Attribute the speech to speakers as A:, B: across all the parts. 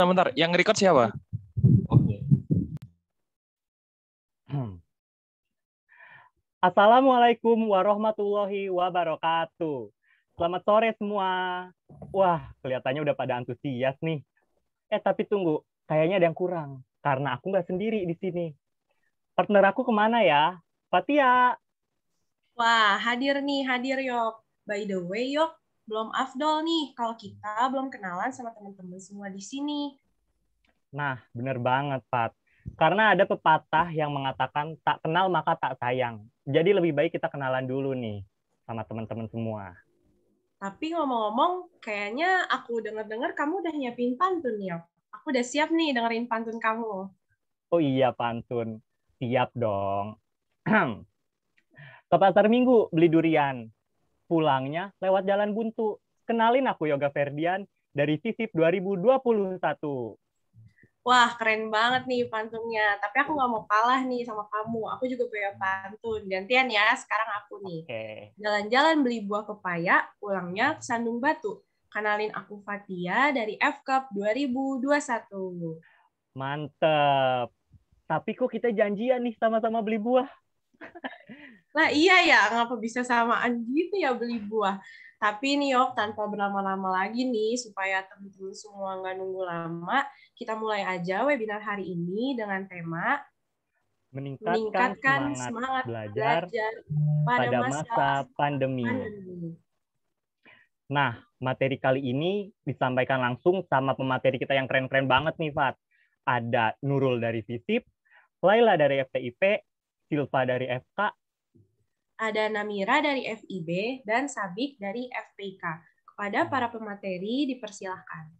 A: Bentar, yang record siapa?
B: Oke. Assalamualaikum warahmatullahi wabarakatuh. Selamat sore semua. Wah, kelihatannya udah pada antusias nih. Tapi tunggu, kayaknya ada yang kurang. Karena aku nggak sendiri di sini. Partner aku kemana ya? Fatia.
C: Wah, hadir Yok. By the way, Yok, belum afdol nih kalau kita belum kenalan sama teman-teman semua di sini.
B: Nah, bener banget, Fat. Karena ada pepatah yang mengatakan tak kenal maka tak sayang. Jadi lebih baik kita kenalan dulu nih sama teman-teman semua.
C: Tapi ngomong-ngomong, kayaknya aku dengar-dengar kamu udah nyiapin pantun, Yok. Aku udah siap nih dengerin pantun kamu.
B: Oh iya, pantun. Siap dong. Ke pasar Minggu beli durian. Pulangnya lewat jalan buntu. Kenalin aku Yoga Ferdian dari FISIP 2021.
C: Wah, keren banget nih pantunnya. Tapi aku nggak mau kalah nih sama kamu. Aku juga punya pantun. Gantian ya, sekarang aku nih.
B: Oke.
C: Jalan-jalan beli buah pepaya, pulangnya ke Sandung Batu. Kenalin aku Fatia dari FCUP 2021.
B: Mantep. Tapi kok kita janjian nih sama-sama beli buah?
C: Nah iya ya, ngapa bisa samaan gitu ya beli buah. Tapi nih Yok, tanpa berlama-lama lagi nih, supaya teman-teman semua nggak nunggu lama, kita mulai aja webinar hari ini dengan tema meningkatkan
B: Semangat
C: semangat
B: belajar
C: belajar
B: pada masa pandemi. Nah, materi kali ini disampaikan langsung sama pemateri kita yang keren-keren banget nih, Fat. Ada Nurul dari FISIP, Laila dari FTIP, Silva dari FK,
C: ada Namira dari FIB, dan Sabik dari FPK. Kepada para pemateri dipersilahkan.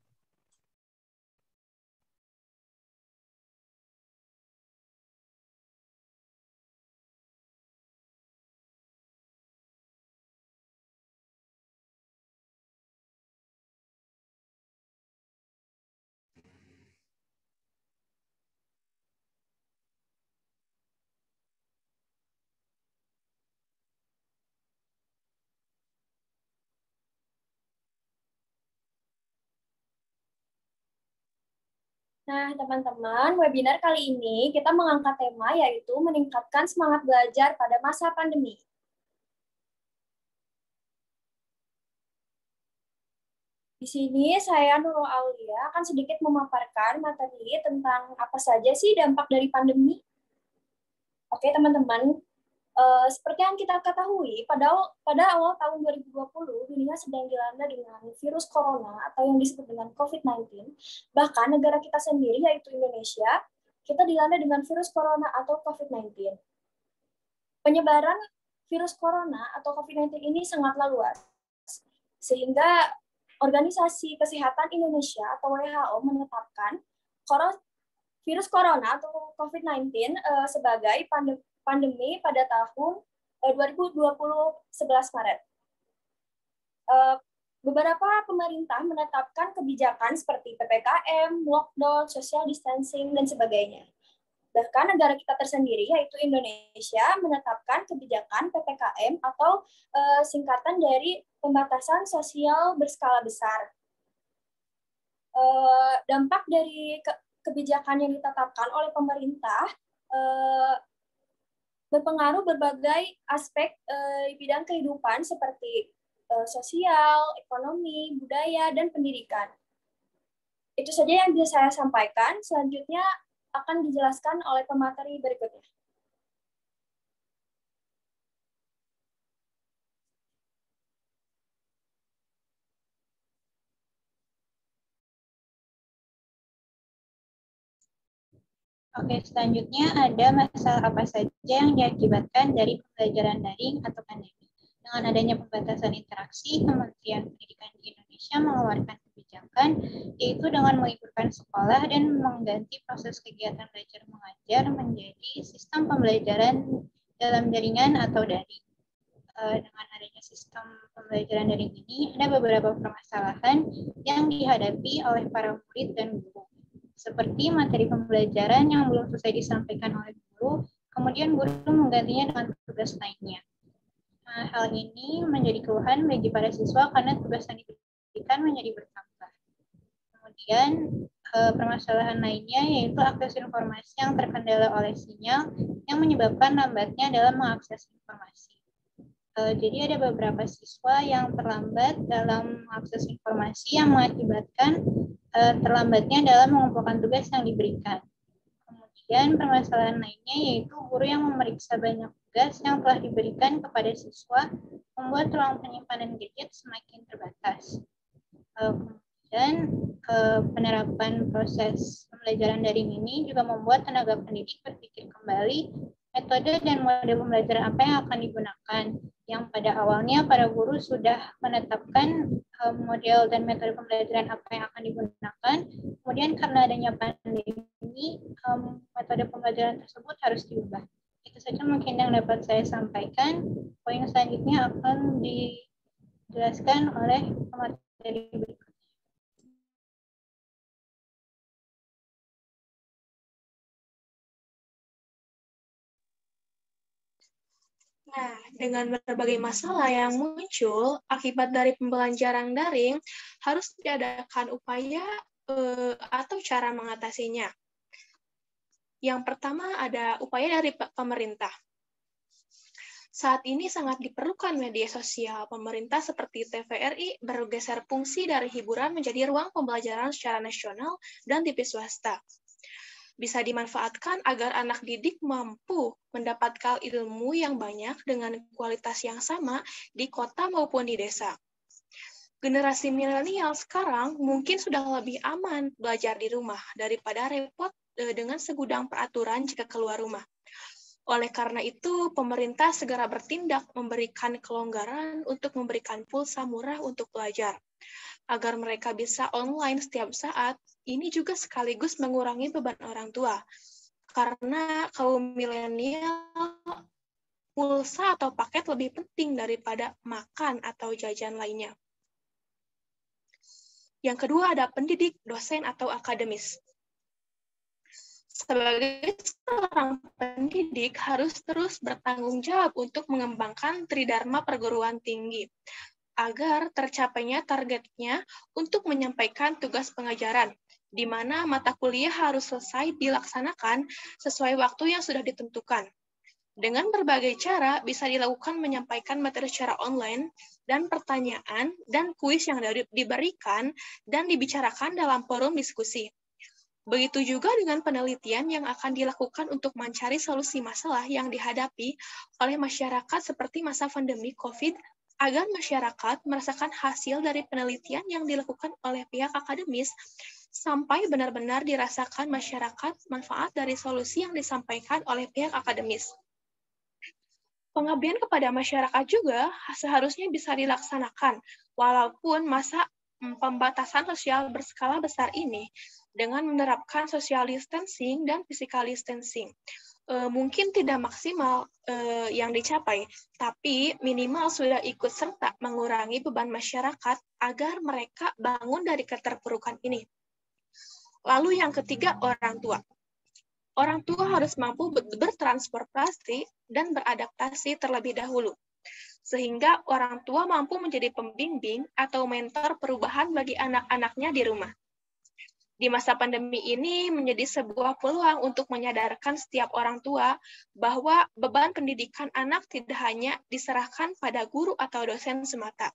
D: Nah, teman-teman, webinar kali ini kita mengangkat tema yaitu meningkatkan semangat belajar pada masa pandemi. Di sini saya Nurul Aulia akan sedikit memaparkan materi tentang apa saja sih dampak dari pandemi. Oke, teman-teman, seperti yang kita ketahui, pada awal tahun 2020, dunia sedang dilanda dengan virus corona atau yang disebut dengan COVID-19. Bahkan negara kita sendiri, yaitu Indonesia, kita dilanda dengan virus corona atau COVID-19. Penyebaran virus corona atau COVID-19 ini sangatlah luas, sehingga Organisasi Kesehatan Indonesia atau WHO menetapkan virus corona atau COVID-19 sebagai pandemi pada tahun 2020 11 Maret. Beberapa pemerintah menetapkan kebijakan seperti PPKM, lockdown, social distancing, dan sebagainya. Bahkan negara kita tersendiri, yaitu Indonesia, menetapkan kebijakan PPKM atau singkatan dari pembatasan sosial berskala besar. Dampak dari kebijakan yang ditetapkan oleh pemerintah berpengaruh berbagai aspek di bidang kehidupan seperti sosial, ekonomi, budaya, dan pendidikan. Itu saja yang bisa saya sampaikan. Selanjutnya akan dijelaskan oleh pemateri berikutnya.
E: Oke, selanjutnya ada masalah apa saja yang diakibatkan dari pembelajaran daring atau pandemi. Dengan adanya pembatasan interaksi, Kementerian Pendidikan di Indonesia mengeluarkan kebijakan, yaitu dengan meliburkan sekolah dan mengganti proses kegiatan belajar mengajar menjadi sistem pembelajaran dalam jaringan atau daring. Dengan adanya sistem pembelajaran daring ini, ada beberapa permasalahan yang dihadapi oleh para murid dan guru. Seperti materi pembelajaran yang belum selesai disampaikan oleh guru, kemudian guru menggantinya dengan tugas lainnya. Hal ini menjadi keluhan bagi para siswa karena tugas yang diberikan menjadi bertambah. Kemudian permasalahan lainnya yaitu akses informasi yang terkendala oleh sinyal yang menyebabkan lambatnya dalam mengakses informasi. Jadi ada beberapa siswa yang terlambat dalam mengakses informasi yang mengakibatkan terlambatnya dalam mengumpulkan tugas yang diberikan. Kemudian permasalahan lainnya yaitu guru yang memeriksa banyak tugas yang telah diberikan kepada siswa membuat ruang penyimpanan gadget semakin terbatas. Kemudian penerapan proses pembelajaran daring ini juga membuat tenaga pendidik berpikir kembali metode dan model pembelajaran apa yang akan digunakan. Yang pada awalnya para guru sudah menetapkan model dan metode pembelajaran apa yang akan digunakan. Kemudian karena adanya pandemi, metode pembelajaran tersebut harus diubah. Itu saja mungkin yang dapat saya sampaikan. Poin selanjutnya akan dijelaskan oleh pemateri berikutnya.
A: Nah, dengan berbagai masalah yang muncul akibat dari pembelajaran daring, harus diadakan upaya atau cara mengatasinya. Yang pertama ada upaya dari pemerintah. Saat ini sangat diperlukan media sosial. Pemerintah seperti TVRI bergeser fungsi dari hiburan menjadi ruang pembelajaran secara nasional dan TV swasta. Bisa dimanfaatkan agar anak didik mampu mendapatkan ilmu yang banyak dengan kualitas yang sama di kota maupun di desa. Generasi milenial sekarang mungkin sudah lebih aman belajar di rumah daripada repot dengan segudang peraturan jika keluar rumah. Oleh karena itu, pemerintah segera bertindak memberikan kelonggaran untuk memberikan pulsa murah untuk belajar. Agar mereka bisa online setiap saat, ini juga sekaligus mengurangi beban orang tua. Karena kaum milenial, pulsa atau paket lebih penting daripada makan atau jajan lainnya. Yang kedua ada pendidik, dosen, atau akademis. Sebagai seorang pendidik harus terus bertanggung jawab untuk mengembangkan tridharma perguruan tinggi, agar tercapainya targetnya untuk menyampaikan tugas pengajaran, di mana mata kuliah harus selesai dilaksanakan sesuai waktu yang sudah ditentukan. Dengan berbagai cara bisa dilakukan menyampaikan materi secara online, dan pertanyaan dan kuis yang diberikan dan dibicarakan dalam forum diskusi. Begitu juga dengan penelitian yang akan dilakukan untuk mencari solusi masalah yang dihadapi oleh masyarakat seperti masa pandemi COVID, agar masyarakat merasakan hasil dari penelitian yang dilakukan oleh pihak akademis, sampai benar-benar dirasakan masyarakat manfaat dari solusi yang disampaikan oleh pihak akademis. Pengabdian kepada masyarakat juga seharusnya bisa dilaksanakan, walaupun masa pembatasan sosial berskala besar ini, dengan menerapkan social distancing dan physical distancing. Mungkin tidak maksimal yang dicapai, tapi minimal sudah ikut serta mengurangi beban masyarakat agar mereka bangun dari keterpurukan ini. Lalu yang ketiga, orang tua. Orang tua harus mampu bertransportasi dan beradaptasi terlebih dahulu, sehingga orang tua mampu menjadi pembimbing atau mentor perubahan bagi anak-anaknya di rumah. Di masa pandemi ini menjadi sebuah peluang untuk menyadarkan setiap orang tua bahwa beban pendidikan anak tidak hanya diserahkan pada guru atau dosen semata.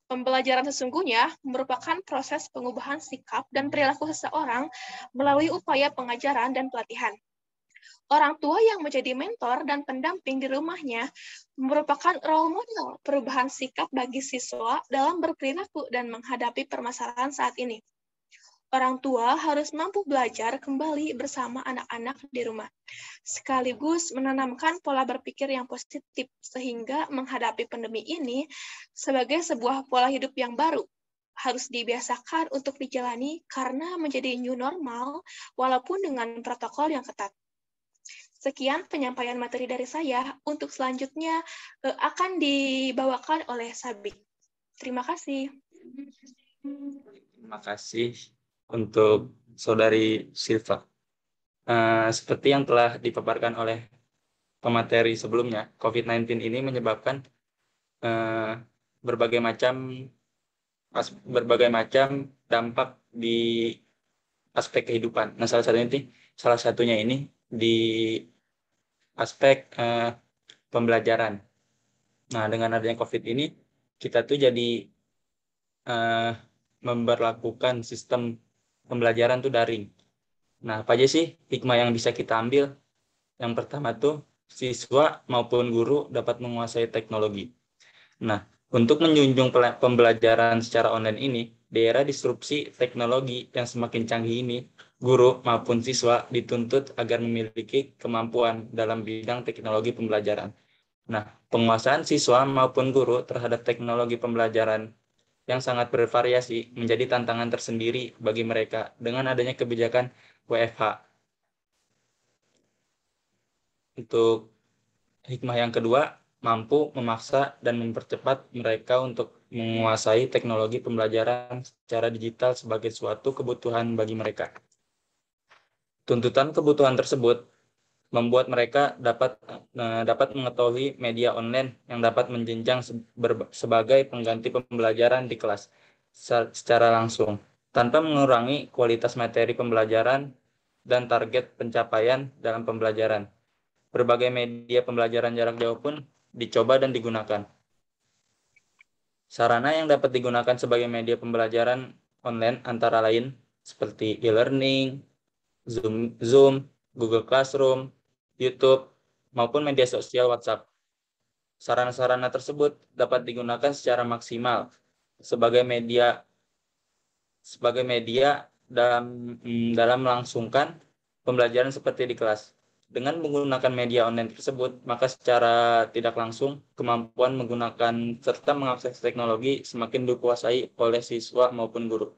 A: Pembelajaran sesungguhnya merupakan proses pengubahan sikap dan perilaku seseorang melalui upaya pengajaran dan pelatihan. Orang tua yang menjadi mentor dan pendamping di rumahnya merupakan role model perubahan sikap bagi siswa dalam berperilaku dan menghadapi permasalahan saat ini. Orang tua harus mampu belajar kembali bersama anak-anak di rumah, sekaligus menanamkan pola berpikir yang positif sehingga menghadapi pandemi ini sebagai sebuah pola hidup yang baru harus dibiasakan untuk dijalani karena menjadi new normal walaupun dengan protokol yang ketat. Sekian penyampaian materi dari saya. Untuk selanjutnya akan dibawakan oleh Sabik. Terima kasih.
F: Terima kasih untuk Saudari Silva. Seperti yang telah dipaparkan oleh pemateri sebelumnya, COVID-19 ini menyebabkan berbagai macam berbagai macam dampak di aspek kehidupan. Nah, salah satunya ini di aspek pembelajaran. Nah, dengan adanya COVID ini, kita tuh jadi memberlakukan sistem pembelajaran tuh daring. Nah, apa aja sih hikmah yang bisa kita ambil? Yang pertama tuh, siswa maupun guru dapat menguasai teknologi. Nah, untuk menjunjung pembelajaran secara online ini, di era disrupsi teknologi yang semakin canggih ini, guru maupun siswa dituntut agar memiliki kemampuan dalam bidang teknologi pembelajaran. Nah, penguasaan siswa maupun guru terhadap teknologi pembelajaran yang sangat bervariasi menjadi tantangan tersendiri bagi mereka dengan adanya kebijakan WFH. Untuk hikmah yang kedua, mampu memaksa dan mempercepat mereka untuk menguasai teknologi pembelajaran secara digital sebagai suatu kebutuhan bagi mereka. Tuntutan kebutuhan tersebut membuat mereka dapat mengetahui media online yang dapat menjenjang sebagai pengganti pembelajaran di kelas secara langsung, tanpa mengurangi kualitas materi pembelajaran dan target pencapaian dalam pembelajaran. Berbagai media pembelajaran jarak jauh pun dicoba dan digunakan. Sarana yang dapat digunakan sebagai media pembelajaran online antara lain seperti e-learning, Zoom, Google Classroom, YouTube, maupun media sosial WhatsApp. Sarana-sarana tersebut dapat digunakan secara maksimal sebagai media dalam melangsungkan pembelajaran seperti di kelas. Dengan menggunakan media online tersebut, maka secara tidak langsung kemampuan menggunakan serta mengakses teknologi semakin dikuasai oleh siswa maupun guru.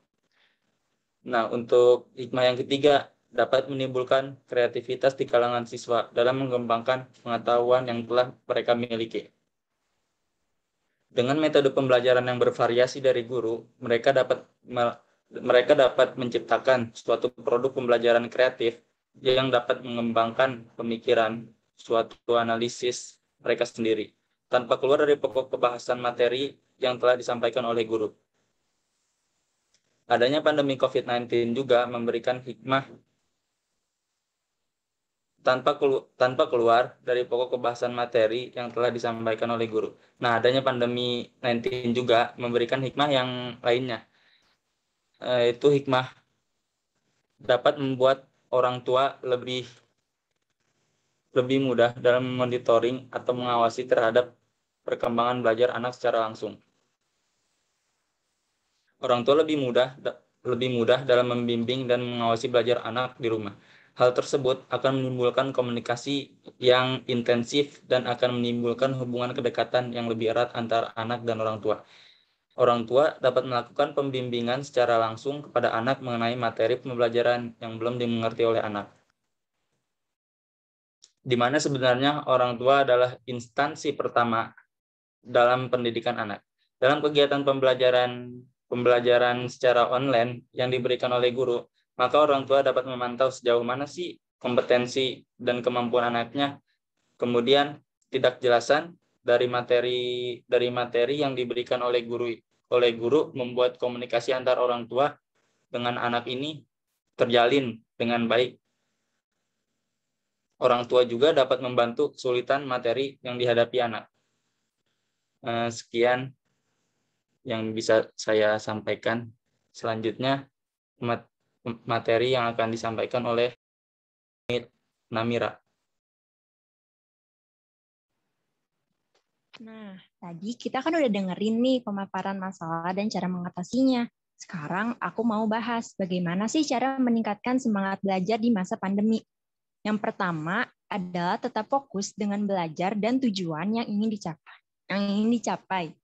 F: Nah, untuk hikmah yang ketiga, dapat menimbulkan kreativitas di kalangan siswa dalam mengembangkan pengetahuan yang telah mereka miliki. Dengan metode pembelajaran yang bervariasi dari guru, mereka dapat menciptakan suatu produk pembelajaran kreatif yang dapat mengembangkan pemikiran, suatu analisis mereka sendiri, tanpa keluar dari pokok pembahasan materi yang telah disampaikan oleh guru. Adanya pandemi COVID-19 juga memberikan hikmah tanpa keluar dari pokok pembahasan materi yang telah disampaikan oleh guru. Nah, adanya pandemi 19 juga memberikan hikmah yang lainnya. Itu hikmah dapat membuat orang tua lebih mudah dalam monitoring atau mengawasi terhadap perkembangan belajar anak secara langsung. Orang tua lebih mudah dalam membimbing dan mengawasi belajar anak di rumah. Hal tersebut akan menimbulkan komunikasi yang intensif dan akan menimbulkan hubungan kedekatan yang lebih erat antara anak dan orang tua. Orang tua dapat melakukan pembimbingan secara langsung kepada anak mengenai materi pembelajaran yang belum dimengerti oleh anak. Di mana sebenarnya orang tua adalah instansi pertama dalam pendidikan anak. Dalam kegiatan pembelajaran secara online yang diberikan oleh guru, maka orang tua dapat memantau sejauh mana sih kompetensi dan kemampuan anaknya. Kemudian tidak jelasan dari materi yang diberikan oleh guru membuat komunikasi antar orang tua dengan anak ini terjalin dengan baik. Orang tua juga dapat membantu kesulitan materi yang dihadapi anak. Sekian yang bisa saya sampaikan. Selanjutnya materi yang akan disampaikan oleh Namira.
G: Nah, tadi kita kan udah dengerin nih pemaparan masalah dan cara mengatasinya. Sekarang aku mau bahas bagaimana sih cara meningkatkan semangat belajar di masa pandemi. Yang pertama adalah tetap fokus dengan belajar dan tujuan yang ingin dicapai.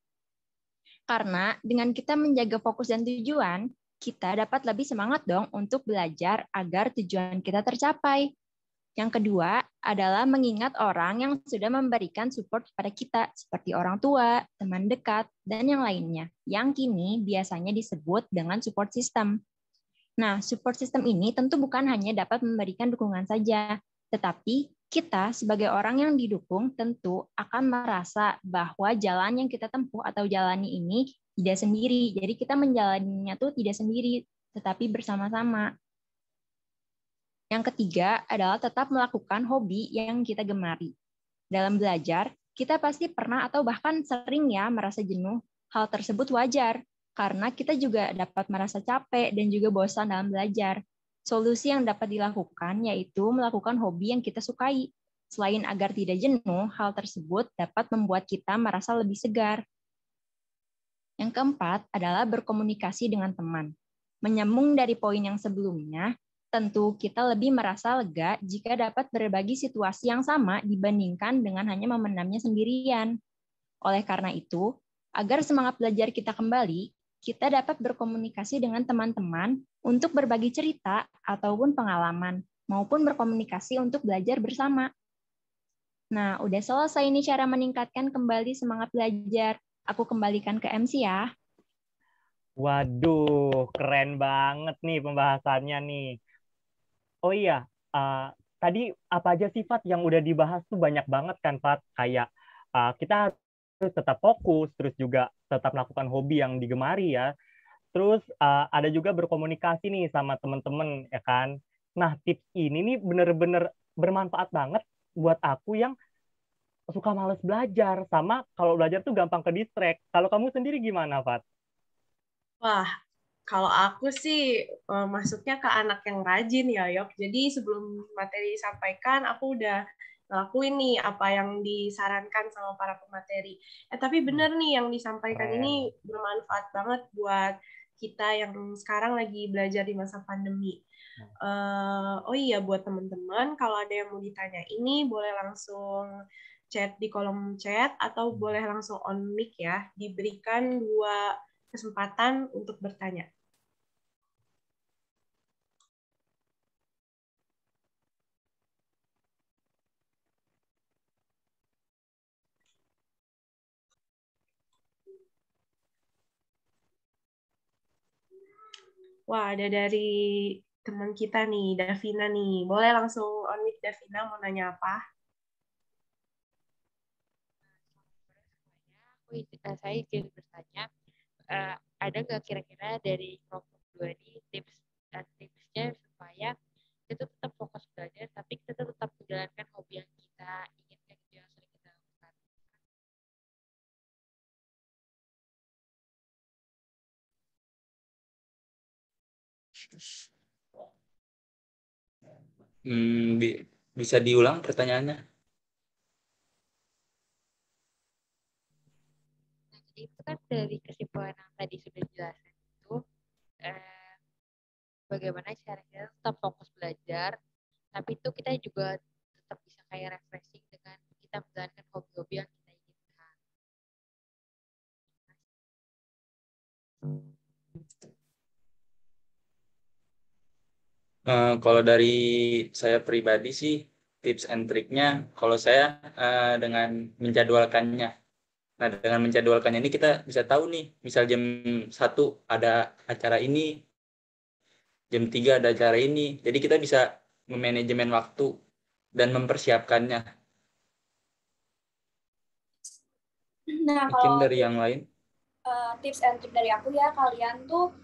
G: Karena dengan kita menjaga fokus dan tujuan, kita dapat lebih semangat dong untuk belajar agar tujuan kita tercapai. Yang kedua adalah mengingat orang yang sudah memberikan support kepada kita, seperti orang tua, teman dekat, dan yang lainnya, yang kini biasanya disebut dengan support system. Nah, support system ini tentu bukan hanya dapat memberikan dukungan saja, tetapi kita sebagai orang yang didukung tentu akan merasa bahwa jalan yang kita tempuh atau jalani ini tidak sendiri. Jadi kita menjalaninya tuh tidak sendiri, tetapi bersama-sama. Yang ketiga adalah tetap melakukan hobi yang kita gemari. Dalam belajar, kita pasti pernah atau bahkan sering ya merasa jenuh. Hal tersebut wajar, karena kita juga dapat merasa capek dan juga bosan dalam belajar. Solusi yang dapat dilakukan yaitu melakukan hobi yang kita sukai. Selain agar tidak jenuh, hal tersebut dapat membuat kita merasa lebih segar. Yang keempat adalah berkomunikasi dengan teman. Menyambung dari poin yang sebelumnya, tentu kita lebih merasa lega jika dapat berbagi situasi yang sama dibandingkan dengan hanya memendamnya sendirian. Oleh karena itu, agar semangat belajar kita kembali, kita dapat berkomunikasi dengan teman-teman untuk berbagi cerita ataupun pengalaman, maupun berkomunikasi untuk belajar bersama. Nah, udah selesai nih cara meningkatkan kembali semangat belajar. Aku kembalikan ke MC ya.
B: Waduh, keren banget nih pembahasannya nih. Oh iya, tadi apa aja sih, Fat, yang udah dibahas tuh banyak banget kan, Fat? Kayak kita harus tetap fokus, terus juga tetap melakukan hobi yang digemari ya. Terus ada juga berkomunikasi nih sama teman-teman, ya kan? Nah, tips ini nih bener-bener bermanfaat banget buat aku yang suka males belajar, sama kalau belajar tuh gampang ke distract. Kalau kamu sendiri gimana, Fat?
C: Wah, kalau aku sih masuknya ke anak yang rajin ya, Yok. Jadi sebelum materi disampaikan, aku udah ngelakuin nih apa yang disarankan sama para pemateri. Tapi bener nih yang disampaikan ini bermanfaat banget buat kita yang sekarang lagi belajar di masa pandemi. Oh iya, buat teman-teman, kalau ada yang mau ditanya ini, boleh langsung chat di kolom chat atau boleh langsung on mic ya. Diberikan 2 kesempatan untuk bertanya. Wah, ada dari teman kita nih, Davina nih. Boleh langsung on mic, Davina, mau nanya apa?
H: Saya izin bertanya, ada nggak kira-kira dari kelompok 2 ini tips dan tipsnya supaya kita tetap fokus belajar, tapi kita tetap menjalankan hobi yang kita inginkan, gitu, yang sering kita lakukan.
F: Bisa diulang pertanyaannya?
H: Nah, jadi itu kan dari kesimpulan yang tadi sudah dijelaskan itu, bagaimana cara kita tetap fokus belajar, tapi itu kita juga tetap bisa kayak refreshing dengan kita menjalankan hobi-hobi yang kita inginkan.
F: Kalau dari saya pribadi sih, tips and triknya, kalau saya dengan menjadwalkannya. Nah, dengan menjadwalkannya ini kita bisa tahu nih, misal jam 1 ada acara ini, jam 3 ada acara ini. Jadi kita bisa memanajemen waktu dan mempersiapkannya.
D: Nah,
F: Mungkin
D: kalau
F: dari yang lain.
D: Tips and trick dari aku ya, kalian tuh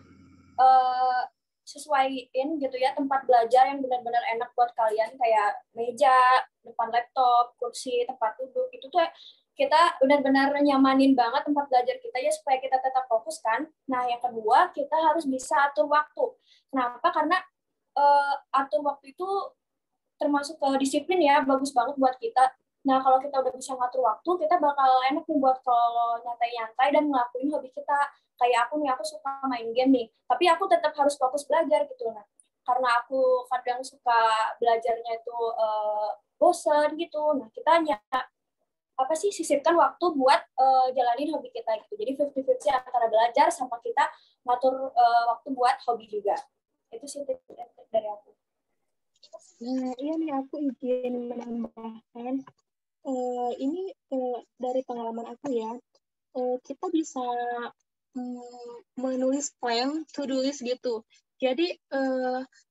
D: sesuaiin gitu ya tempat belajar yang benar-benar enak buat kalian, kayak meja, depan laptop, kursi, tempat duduk. Itu tuh kita benar-benar nyamanin banget tempat belajar kita ya supaya kita tetap fokus kan. Nah, yang kedua, kita harus bisa atur waktu. Kenapa? Karena atur waktu itu termasuk disiplin ya, bagus banget buat kita. Nah, kalau kita udah bisa ngatur waktu, kita bakal enak nih buat kalau nyantai-nyantai dan ngelakuin hobi kita. Kayak aku nih, aku suka main game nih, tapi aku tetap harus fokus belajar gitu. Nah, karena aku kadang suka belajarnya itu bosen gitu. Nah, kita sisipkan waktu buat jalanin hobi kita gitu. Jadi 50-50 antara belajar sama kita ngatur waktu buat hobi juga. Itu sih tips dari aku.
I: Nah, iya nih aku izin menambahkan. Ini dari pengalaman aku ya. Kita bisa menulis plan, to-do list gitu. Jadi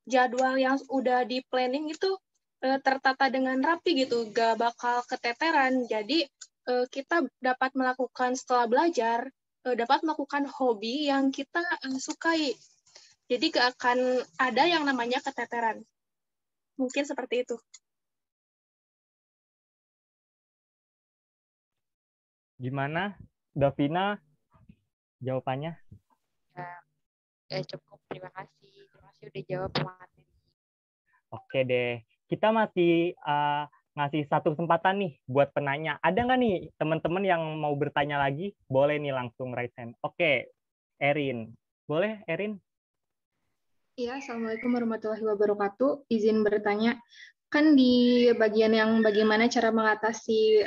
I: jadwal yang udah di planning itu tertata dengan rapi gitu, gak bakal keteteran. Jadi kita dapat melakukan setelah belajar dapat melakukan hobi yang kita sukai. Jadi gak akan ada yang namanya keteteran. Mungkin seperti itu.
B: Gimana, Davina, jawabannya?
H: Ya cukup, terima kasih. Terima kasih udah jawab materi.
B: Oke deh, kita masih ngasih satu kesempatan nih buat penanya. Ada nggak nih teman-teman yang mau bertanya lagi? Boleh nih langsung raise hand. Oke, Erin. Boleh, Erin?
J: Iya, Assalamualaikum warahmatullahi wabarakatuh. Izin bertanya, kan di bagian yang bagaimana cara mengatasi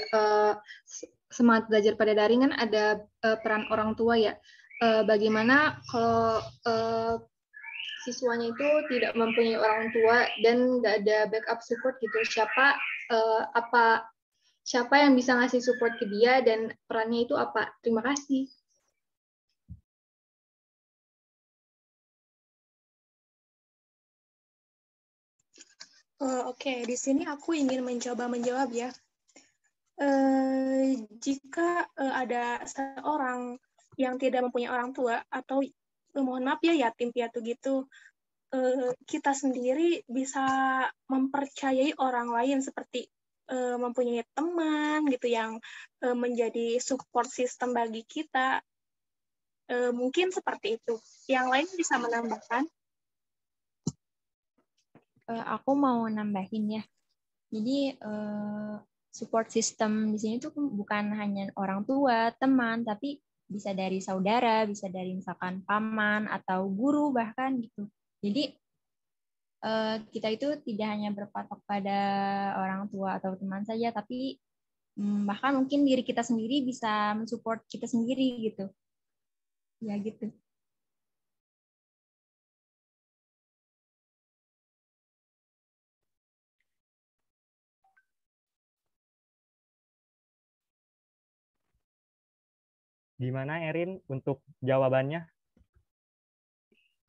J: semangat belajar pada daring kan ada peran orang tua ya. Bagaimana kalau siswanya itu tidak mempunyai orang tua dan nggak ada backup support gitu? Siapa yang bisa ngasih support ke dia dan perannya itu apa? Terima kasih.
I: Oke, di sini aku ingin mencoba menjawab ya. Jika ada seorang yang tidak mempunyai orang tua atau mohon maaf ya yatim piatu gitu, kita sendiri bisa mempercayai orang lain seperti mempunyai teman gitu yang menjadi support system bagi kita. Mungkin seperti itu. Yang lain bisa menambahkan?
G: Aku mau nambahin ya. Jadi support system di sini tuh bukan hanya orang tua, teman, tapi bisa dari saudara, bisa dari misalkan paman atau guru bahkan gitu. Jadi kita itu tidak hanya berpatok pada orang tua atau teman saja, tapi bahkan mungkin diri kita sendiri bisa mensupport kita sendiri gitu. Ya gitu.
B: Gimana, Erin, untuk jawabannya?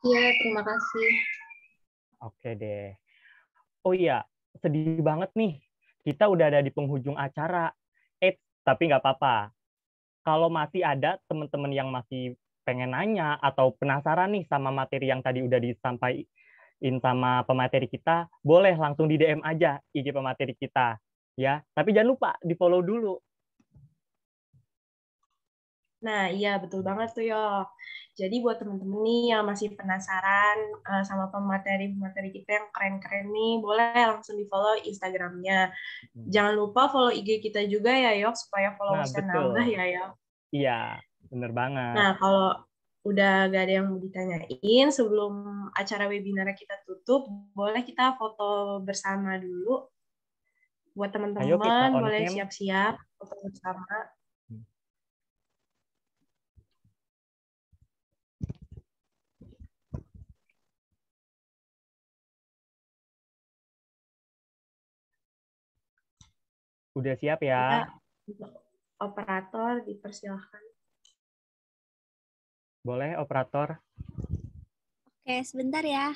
J: Iya, terima kasih.
B: Oke deh. Oh iya, sedih banget nih. Kita udah ada di penghujung acara. Tapi nggak apa-apa. Kalau masih ada teman-teman yang masih pengen nanya atau penasaran nih sama materi yang tadi udah disampaikan sama pemateri kita, boleh langsung di DM aja IG pemateri kita. Ya, tapi jangan lupa di-follow dulu.
C: Nah, iya betul banget tuh, Yok. Jadi buat temen-temen nih yang masih penasaran sama pemateri-pemateri kita yang keren-keren nih, boleh langsung di-follow Instagramnya. Jangan lupa follow IG kita juga ya, Yok, supaya followersnya nambah ya, Yok.
B: Iya, bener banget.
C: Nah, kalau udah gak ada yang mau ditanyain, sebelum acara webinar kita tutup, boleh kita foto bersama dulu. Buat teman-teman, boleh siap-siap foto bersama.
B: Udah siap ya?
C: Operator, dipersilahkan.
B: Boleh, operator?
K: Oke, sebentar ya.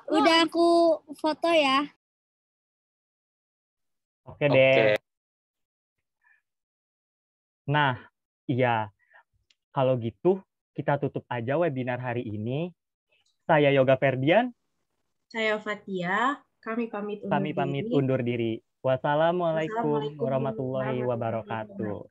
K: Udah aku foto ya.
B: Oke deh. Nah, iya. Kalau gitu, kita tutup aja webinar hari ini. Saya Yoga Ferdian.
C: Saya Fatia. Kami pamit undur diri.
B: Wassalamualaikum warahmatullahi wabarakatuh.